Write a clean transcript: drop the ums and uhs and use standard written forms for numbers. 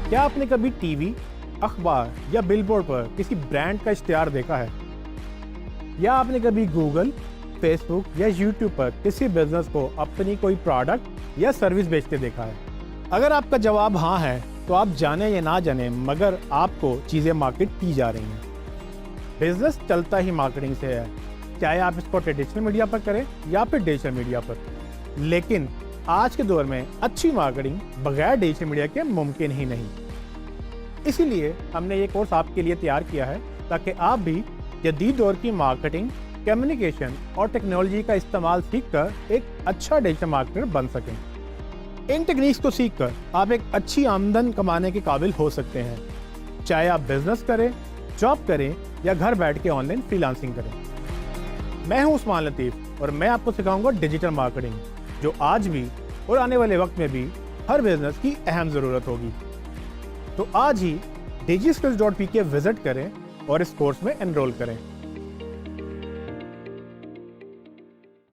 क्या आपने कभी टीवी, अखबार या बिलबोर्ड पर किसी ब्रांड का इश्तिहार देखा है? या आपने कभी गूगल, फेसबुक या यूट्यूब पर किसी बिजनेस को अपनी कोई प्रोडक्ट या सर्विस बेचते देखा है? अगर आपका जवाब हाँ है, तो आप जाने या ना जाने मगर आपको चीज़ें मार्केट की जा रही हैं। बिजनेस चलता ही मार्केटिंग से है, चाहे आप इसको ट्रेडिशनल मीडिया पर करें या फिर डिजिटल मीडिया पर। लेकिन आज के दौर में अच्छी मार्केटिंग बगैर डिजिटल मीडिया के मुमकिन ही नहीं। इसीलिए हमने ये कोर्स आपके लिए तैयार किया है ताकि आप भी जदीद दौर की मार्केटिंग, कम्युनिकेशन और टेक्नोलॉजी का इस्तेमाल सीखकर एक अच्छा डिजिटल मार्केटर बन सकें। इन टेक्निक्स को सीखकर आप एक अच्छी आमदन कमाने के काबिल हो सकते हैं, चाहे आप बिजनेस करें, जॉब करें या घर बैठ के ऑनलाइन फ्रीलांसिंग करें। मैं हूं उस्मान लतीफ़ और मैं आपको सिखाऊंगा डिजिटल मार्केटिंग, जो आज भी और आने वाले वक्त में भी हर बिजनेस की अहम ज़रूरत होगी। तो आज ही digiskills.pk विजिट करें और इस कोर्स में एनरोल करें।